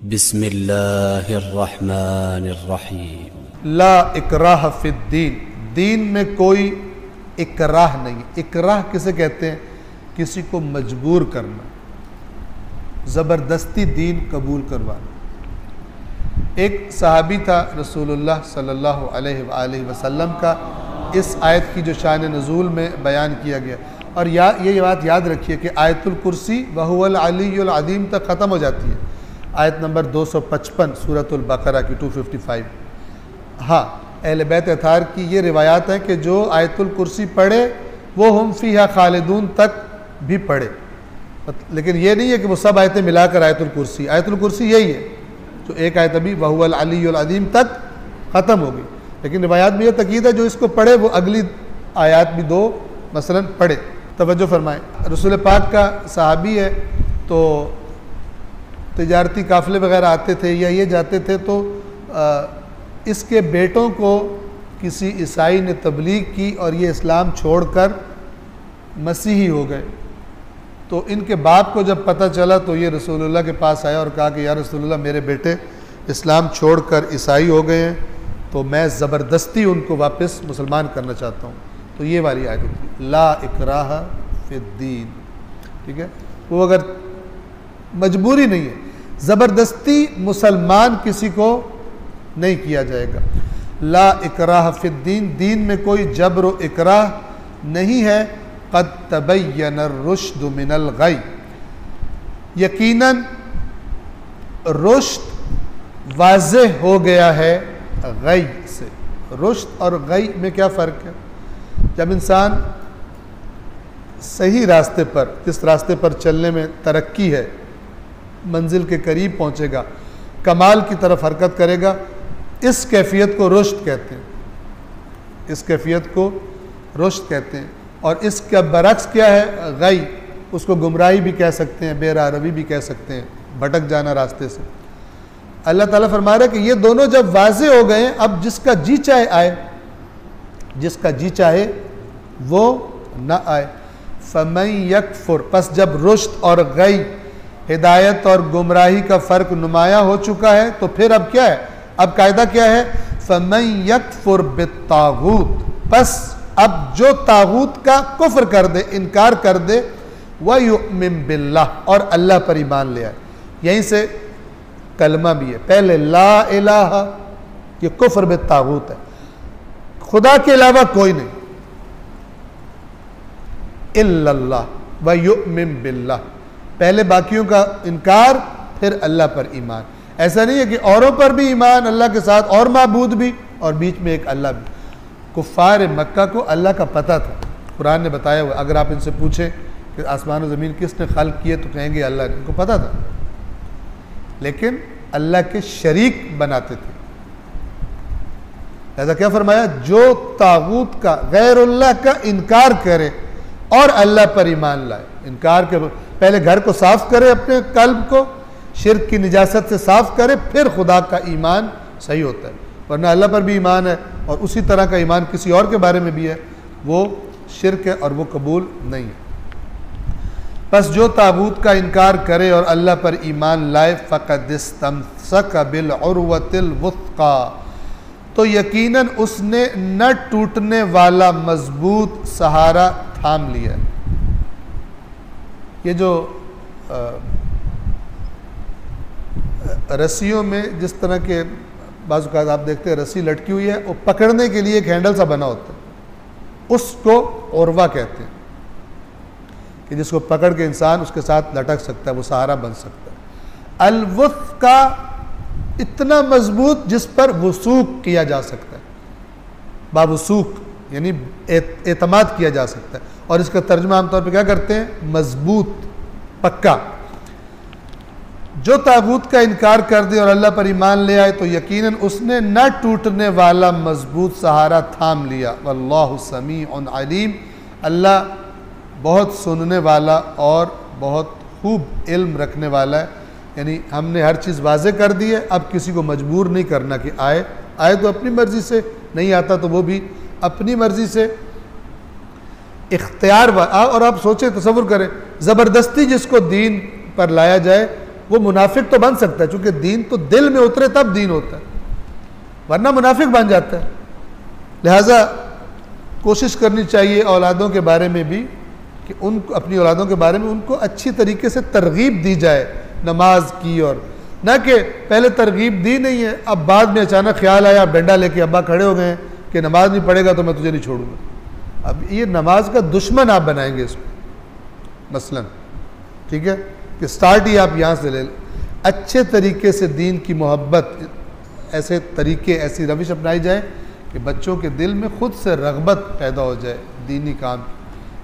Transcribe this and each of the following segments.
بسم اللہ الرحمن الرحیم۔ لا اکراہ فی الدین، دین میں کوئی اکراہ نہیں۔ اکراہ کسے کہتے ہیں؟ کسی کو مجبور کرنا، زبردستی دین قبول کروانا۔ ایک صحابی تھا رسول اللہ صلی اللہ علیہ وآلہ وسلم کا، اس آیت کی جو شان نزول میں بیان کیا گیا، اور یہ بات یاد رکھیے کہ آیت الکرسی وَهُوَ الْعَلِيُّ الْعَظِيمُ تک ختم ہو جاتی ہے، آیت نمبر 255 سورۃ البقرہ کی 255۔ ہاں، اہل بیت اطہار کی یہ روایات ہے کہ جو آیت الکرسی پڑھے وہ ہم فیہا خالدون تک بھی پڑھے، لیکن یہ نہیں ہے کہ وہ سب آیتیں ملا کر آیت الکرسی یہی ہے جو ایک آیت ابھی وَهُوَ الْعَلِيُّ الْعَظِيمُ تک ختم ہوگی، لیکن روایات میں یہ تاکید ہے جو اس کو پڑھے وہ اگلی آیات بھی دو مثلا پڑھے۔ توجہ فرمائیں، رسول پاک کا صحابی ہے تو تجارتی قافلے وغیرہ آتے تھے یا یہ جاتے تھے، تو اس کے بیٹوں کو کسی عیسائی نے تبلیغ کی اور یہ اسلام چھوڑ کر مسیحی ہو گئے، تو ان کے باپ کو جب پتہ چلا تو یہ رسول اللہ کے پاس آیا اور کہا کہ یا رسول اللہ، میرے بیٹے اسلام چھوڑ کر عیسائی ہو گئے ہیں، تو میں زبردستی ان کو واپس مسلمان کرنا چاہتا ہوں۔ تو یہ والی آیت ہوتی ہے لا اکراہ فی الدین، ٹھیک ہے، وہ اگر مجبوری نہیں ہے، زبردستی مسلمان کسی کو نہیں کیا جائے گا۔ لا اکراہ فی الدین، دین میں کوئی جبر و اکراہ نہیں ہے۔ قد تبین الرشد من الغی، یقیناً رشد واضح ہو گیا ہے غی سے۔ رشد اور غی میں کیا فرق ہے؟ جب انسان صحیح راستے پر، جس راستے پر چلنے میں ترقی ہے، منزل کے قریب پہنچے گا، کمال کی طرف حرکت کرے گا، اس کیفیت کو رشد کہتے ہیں، اس کیفیت کو رشد کہتے ہیں۔ اور اس کا برعکس کیا ہے؟ غی، اس کو گمراہی بھی کہہ سکتے ہیں، بے راہ روی بھی کہہ سکتے ہیں، بھٹک جانا راستے سے۔ اللہ تعالیٰ فرما رہا ہے کہ یہ دونوں جب واضح ہو گئے ہیں، اب جس کا جی چاہے آئے، جس کا جی چاہے وہ نہ آئے۔ فَمَن يَكْفُرْ، پس جب رشد اور غی، ہدایت اور گمراہی کا فرق نمایاں ہو چکا ہے، تو پھر اب کیا ہے؟ اب قاعدہ کیا ہے؟ فَمَن يَكْفُرْ بِالطَّاغُوتِ، پس اب جو طاغوت کا کفر کر دے، انکار کر دے، وَيُؤْمِن بِاللَّهِ، اور اللہ پر ایمان لے آئے۔ یہیں سے کلمہ بھی ہے، پہلے لا الہ، یہ کفر بالطاغوت ہے، خدا کے علاوہ کوئی نہیں، الا اللہ، وَيُؤْمِن بِاللَّهِ، پہلے باقیوں کا انکار، پھر اللہ پر ایمان۔ ایسا نہیں ہے کہ اوروں پر بھی ایمان، اللہ کے ساتھ اور معبود بھی، اور بیچ میں ایک اللہ بھی۔ کفار مکہ کو اللہ کا پتہ تھا، قرآن نے بتایا ہوا، اگر آپ ان سے پوچھیں کہ آسمان و زمین کس نے خلق کیے تو کہیں گے اللہ نے، ان کو پتہ تھا، لیکن اللہ کے شریک بناتے تھے۔ لہذا کیا فرمایا؟ جو طاغوت کا، غیر اللہ کا انکار کرے اور اللہ پر ایمان لائے، انکار کے پہلے گھر کو صاف کرے، اپنے قلب کو شرک کی نجاست سے صاف کرے، پھر خدا کا ایمان صحیح ہوتا ہے، ورنہ اللہ پر بھی ایمان ہے اور اسی طرح کا ایمان کسی اور کے بارے میں بھی ہے، وہ شرک ہے اور وہ قبول نہیں ہے۔ پس جو طاغوت کا انکار کرے اور اللہ پر ایمان لائے، فَقَدِ اسْتَمْسَكَ بِالْعُرْوَةِ الْوُثْقَىٰ، تو یقیناً اس نے نہ ٹوٹنے والا مضبوط سہارا تھام لیا۔ یہ جو رسیوں میں جس طرح کے بعض اوقات آپ دیکھتے ہیں رسی لٹکی ہوئی ہے، وہ پکڑنے کے لیے ایک ہینڈل سا بنا ہوتا ہے، اس کو عروہ کہتے ہیں، کہ جس کو پکڑ کے انسان اس کے ساتھ لٹک سکتا ہے، وہ سہارا بن سکتا ہے۔ الوثقہ، اتنا مضبوط جس پر وثوق کیا جا سکتا ہے، باوثوق یعنی اعتماد کیا جا سکتا ہے، اور اس کا ترجمہ عام طور پہ کیا کرتے ہیں؟ مضبوط، پکا۔ جو طاغوت کا انکار کر دے اور اللہ پر ایمان لے آئے تو یقیناً اس نے نہ ٹوٹنے والا مضبوط سہارا تھام لیا۔ واللہ سمیع علیم، اللہ بہت سننے والا اور بہت خوب علم رکھنے والا ہے۔ یعنی ہم نے ہر چیز واضح کر دی ہے، اب کسی کو مجبور نہیں کرنا کہ آئے تو اپنی مرضی سے، نہیں آتا تو وہ بھی اپنی مرضی سے اختیار۔ اور آپ سوچیں، تصور کریں، زبردستی جس کو دین پر لایا جائے وہ منافق تو بن سکتا ہے، چونکہ دین تو دل میں اترے تب دین ہوتا ہے، ورنہ منافق بن جاتا ہے۔ لہٰذا کوشش کرنی چاہیے اولادوں کے بارے میں بھی کہ اپنی اولادوں کے بارے میں ان کو اچھی طریقے سے ترغیب دی جائے نماز کی، اور نہ کہ پہلے ترغیب دی نہیں ہے، اب بعد میں اچانک خیال آیا، ڈنڈا لے کے ابا کھڑے ہو گئے ہیں کہ نماز نہیں پڑھے گا تو میں تجھے نہیں چھوڑوں گا۔ اب یہ نماز کا دشمن آپ بنائیں گے اس کو مثلا، ٹھیک ہے، کہ سٹارٹ ہی آپ یہاں سے لے لیں۔ اچھے طریقے سے دین کی محبت، ایسے طریقے، ایسی روش اپنائی جائے کہ بچوں کے دل میں خود سے رغبت پیدا ہو جائے دینی کام،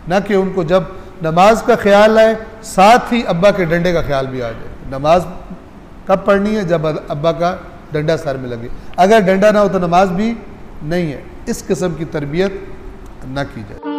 نہ کہ ان کو جب نماز کا خیال آئے ساتھ ہی ابا کے ڈنڈے کا خیال بھی آ جائے۔ نماز کب پڑھنی ہے؟ جب ابا کا ڈنڈا سر میں لگے، اگر ڈنڈا نہ ہو تو نماز بھی نہیں ہے۔ اس قسم کی تربیت نہ کی جائے۔